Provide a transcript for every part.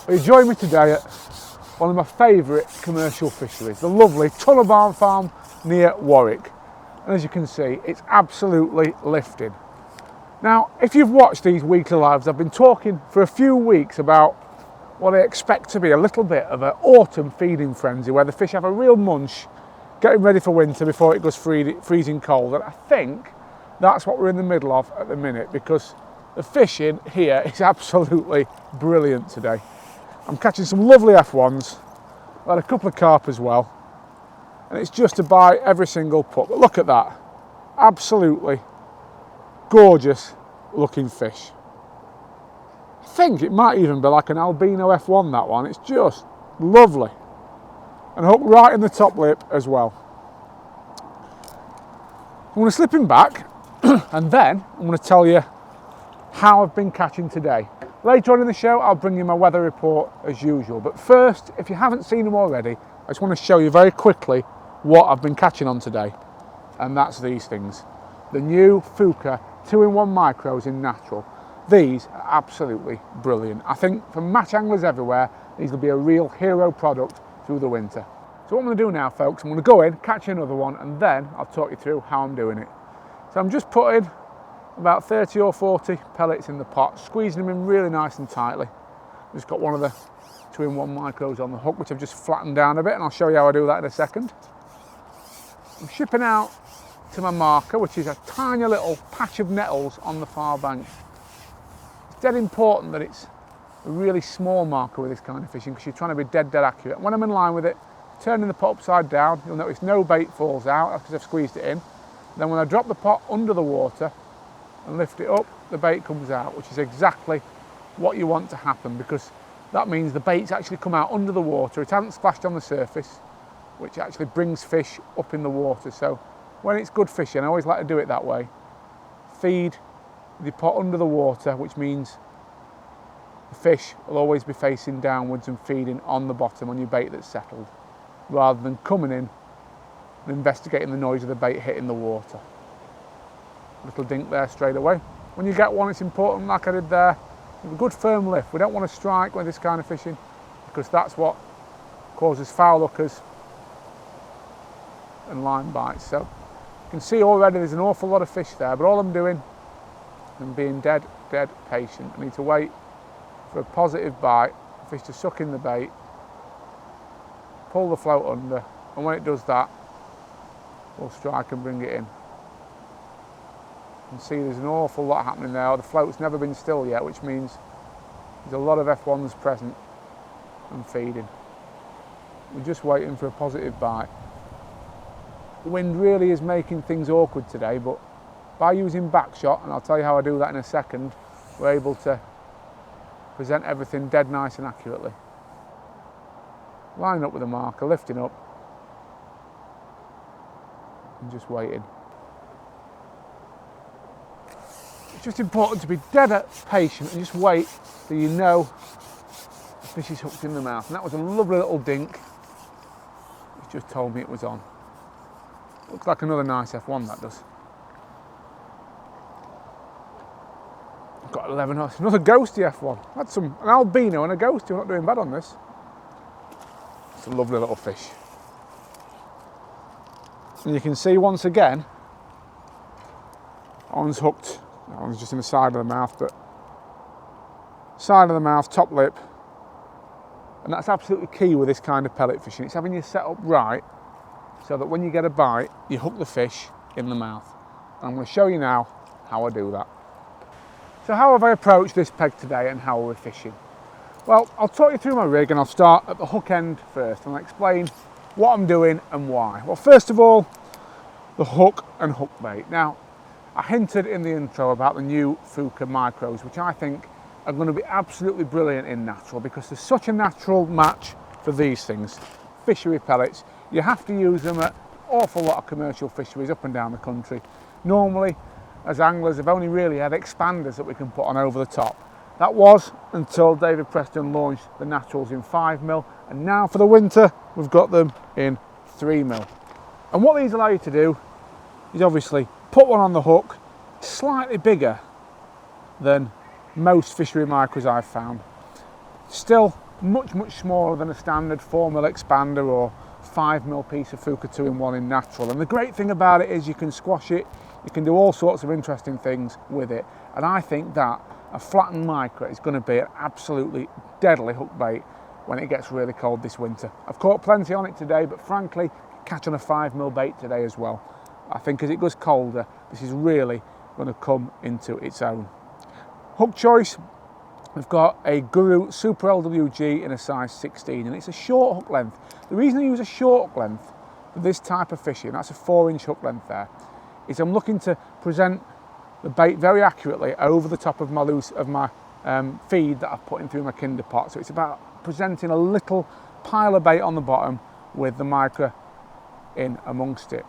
Well, you join me today at one of my favourite commercial fisheries, the lovely Tunnel Barn Farm near Warwick. And as you can see, it's absolutely lifting. Now, if you've watched these weekly lives, I've been talking for a few weeks about what I expect to be a little bit of an autumn feeding frenzy where the fish have a real munch, getting ready for winter before it goes freezing cold. And I think that's what we're in the middle of at the minute, because the fishing here is absolutely brilliant today. I'm catching some lovely F1s, I've had a couple of carp as well, and it's just to buy every single put. But look at that, absolutely gorgeous looking fish. I think it might even be like an albino F1, that one. It's just lovely, and hooked right in the top lip as well. I'm going to slip him back and then I'm going to tell you how I've been catching today. Later on in the show I'll bring you my weather report as usual, but first, if you haven't seen them already, I just want to show you very quickly what I've been catching on today, and that's these things. The new Fjuka 2-in-1 Micros in natural. These are absolutely brilliant. I think for match anglers everywhere, these will be a real hero product through the winter. So what I'm going to do now, folks, I'm going to go in, catch another one, and then I'll talk you through how I'm doing it. So I'm just putting about 30 or 40 pellets in the pot, squeezing them in really nice and tightly. I've just got one of the 2-in-1 Micros on the hook, which I've just flattened down a bit, and I'll show you how I do that in a second. I'm shipping out to my marker, which is a tiny little patch of nettles on the far bank. It's dead important that it's a really small marker with this kind of fishing, because you're trying to be dead accurate. When I'm in line with it, turning the pot upside down, you'll notice no bait falls out because I've squeezed it in. Then when I drop the pot under the water and lift it up, the bait comes out, which is exactly what you want to happen, because that means the bait's actually come out under the water. It hasn't splashed on the surface, which actually brings fish up in the water. So when it's good fishing, I always like to do it that way. Feed the pot under the water, which means the fish will always be facing downwards and feeding on the bottom on your bait that's settled, rather than coming in and investigating the noise of the bait hitting the water. Little dink there straight away. When you get one, it's important, like I did there, with a good firm lift. We don't want to strike with this kind of fishing, because that's what causes foul hookers and line bites. So you can see already there's an awful lot of fish there, but all I'm doing, I'm being dead patient. I need to wait for a positive bite, fish to suck in the bait, pull the float under, and when it does that, we'll strike and bring it in. You can see there's an awful lot happening there. The float's never been still yet, which means there's a lot of F1s present and feeding. We're just waiting for a positive bite. The wind really is making things awkward today, but by using backshot, and I'll tell you how I do that in a second, we're able to present everything dead nice and accurately. Lining up with the marker, lifting up, and just waiting. It's just important to be dead patient and just wait till you know the fish is hooked in the mouth. And that was a lovely little dink, which just told me it was on. Looks like another nice F1, that does. I've got 11 knots, another ghosty F1. Had an albino and a ghosty. We're not doing bad on this. It's a lovely little fish. And you can see once again, that one's hooked. That one's just in the side of the mouth, but side of the mouth, top lip. And that's absolutely key with this kind of pellet fishing. It's having you set up right, so that when you get a bite, you hook the fish in the mouth. And I'm going to show you now how I do that. So how have I approached this peg today and how are we fishing? Well, I'll talk you through my rig, and I'll start at the hook end first, and I'll explain what I'm doing and why. Well, first of all, the hook and hook bait. Now, I hinted in the intro about the new Fjuka Micros, which I think are going to be absolutely brilliant in natural, because there's such a natural match for these things. Fishery pellets, you have to use them at an awful lot of commercial fisheries up and down the country. Normally, as anglers, they've only really had expanders that we can put on over the top. That was until David Preston launched the naturals in 5mm, and now for the winter we've got them in 3mm. And what these allow you to do is obviously put one on the hook, slightly bigger than most fishery micros I've found. Still much smaller than a standard 4mm expander or 5mm piece of Fjuka 2-in-1 in natural. And the great thing about it is you can squash it, you can do all sorts of interesting things with it. And I think that a flattened micro is going to be an absolutely deadly hook bait when it gets really cold this winter. I've caught plenty on it today, but frankly, catch on a 5mm bait today as well. I think as it goes colder, this is really going to come into its own. Hook choice, we've got a Guru Super LWG in a size 16, and it's a short hook length. The reason I use a short hook length for this type of fishing, that's a 4-inch hook length there, is I'm looking to present the bait very accurately over the top of my feed that I've put in through my kinder pot. So it's about presenting a little pile of bait on the bottom with the micro in amongst it.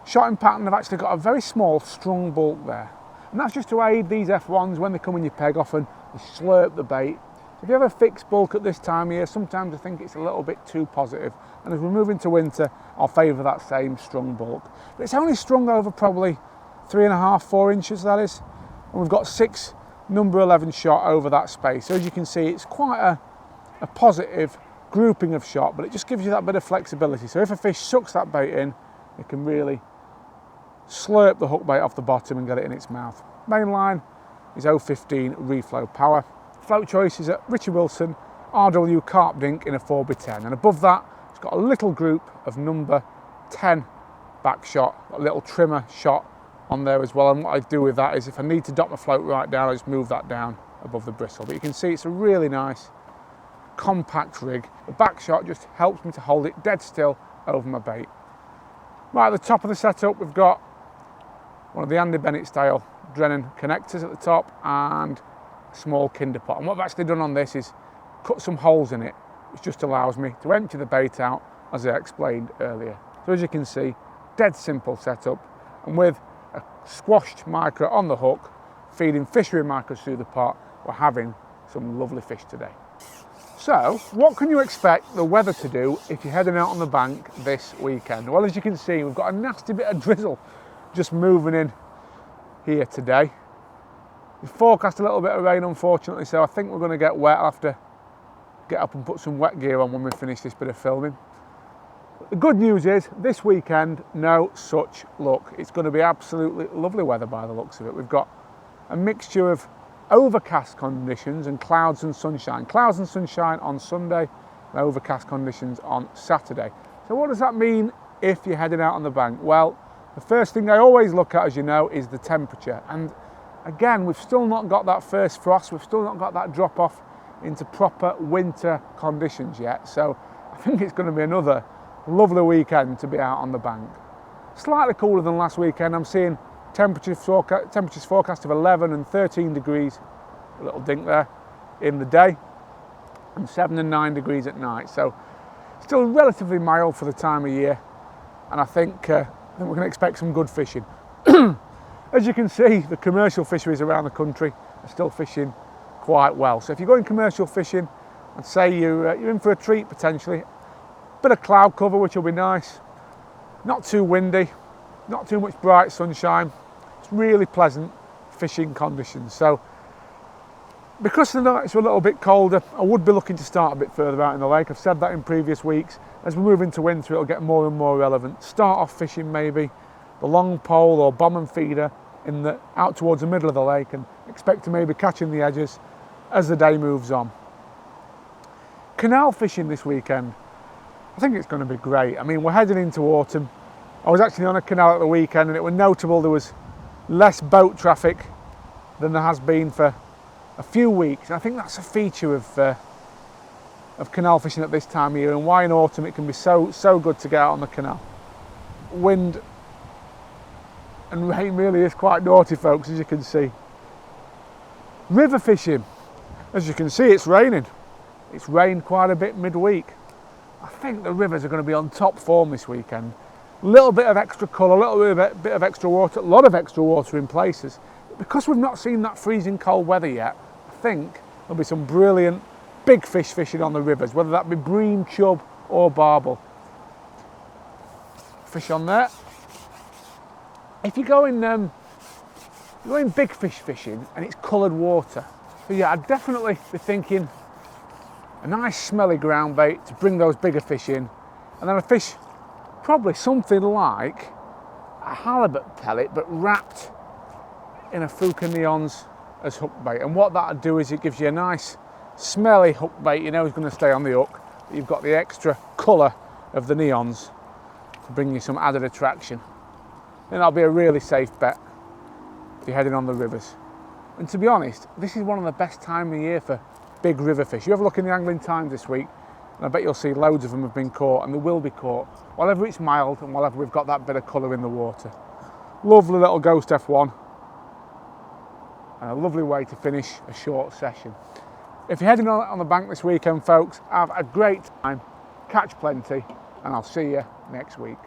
Shotting pattern, I've actually got a very small strung bulk there, and that's just to aid these F1s when they come in your peg. Often they slurp the bait. If you have a fixed bulk at this time of year, sometimes I think it's a little bit too positive, and as we move into winter, I'll favour that same strung bulk. But it's only strung over probably 3.5, 4 inches, that is, and we've got 6 number 11 shot over that space. So as you can see, it's quite a positive grouping of shot, but it just gives you that bit of flexibility. So if a fish sucks that bait in, it can really slurp the hook bait off the bottom and get it in its mouth. Main line is 015 reflow power. Float choice is at Richard Wilson RW Carp Dink in a 4x10, and above that it's got a little group of number 10 back shot, a little trimmer shot on there as well. And what I do with that is if I need to dock my float right down, I just move that down above the bristle. But you can see it's a really nice compact rig. The back shot just helps me to hold it dead still over my bait. Right at the top of the setup, we've got one of the Andy Bennett style Drennan connectors at the top and a small kinder pot. And what I've actually done on this is cut some holes in it, which just allows me to empty the bait out, as I explained earlier. So as you can see, dead simple setup, and with a squashed micro on the hook, feeding fishery micros through the pot, we're having some lovely fish today. So, what can you expect the weather to do if you're heading out on the bank this weekend? Well, as you can see, we've got a nasty bit of drizzle just moving in here today. We forecast a little bit of rain, unfortunately, so I think we're going to get wet. I'll have to get up and put some wet gear on when we finish this bit of filming. The good news is, this weekend, no such luck. It's going to be absolutely lovely weather by the looks of it. We've got a mixture of overcast conditions and clouds and sunshine. Clouds and sunshine on Sunday, and overcast conditions on Saturday. So what does that mean if you're heading out on the bank? Well, the first thing I always look at, as you know, is the temperature. And again, we've still not got that first frost. We've still not got that drop off into proper winter conditions yet. So I think it's going to be another lovely weekend to be out on the bank. Slightly cooler than last weekend. I'm seeing temperatures forecast of 11 and 13 degrees, a little dink there, in the day, and 7 and 9 degrees at night. So still relatively mild for the time of year, and I think we're going to expect some good fishing. As you can see, the commercial fisheries around the country are still fishing quite well. So if you're going commercial fishing, I'd say you're in for a treat potentially. Bit of cloud cover, which will be nice. Not too windy, not too much bright sunshine. It's really pleasant fishing conditions. So because the nights are a little bit colder, I would be looking to start a bit further out in the lake. I've said that in previous weeks. As we move into winter, it'll get more and more relevant. Start off fishing maybe the long pole or bomb and feeder out towards the middle of the lake, and expect to maybe catch in the edges as the day moves on. Canal fishing this weekend, I think it's going to be great. I mean, we're heading into autumn. I was actually on a canal at the weekend, and it was notable there was less boat traffic than there has been for a few weeks. And I think that's a feature of canal fishing at this time of year, and why in autumn it can be so good to get out on the canal. Wind and rain really is quite naughty, folks, as you can see. River fishing, as you can see, it's raining. It's rained quite a bit midweek. I think the rivers are going to be on top form this weekend. A little bit of extra colour, a little bit of extra water, a lot of extra water in places. But because we've not seen that freezing cold weather yet, I think there'll be some brilliant big fish fishing on the rivers, whether that be bream, chub or barbel. Fish on there. If you're going big fish fishing and it's coloured water, so yeah, I'd definitely be thinking a nice smelly ground bait to bring those bigger fish in, and then a fish probably something like a halibut pellet but wrapped in a Fjuka Neons as hook bait. And what that'll do is it gives you a nice smelly hook bait. You know it's going to stay on the hook, but you've got the extra colour of the neons to bring you some added attraction. And that'll be a really safe bet if you're heading on the rivers. And to be honest, this is one of the best time of year for big river fish. You have a look in the Angling Times this week, and I bet you'll see loads of them have been caught, and they will be caught whenever it's mild and whenever we've got that bit of colour in the water. Lovely little Ghost F1, and a lovely way to finish a short session. If you're heading on the bank this weekend, folks, have a great time, catch plenty, and I'll see you next week.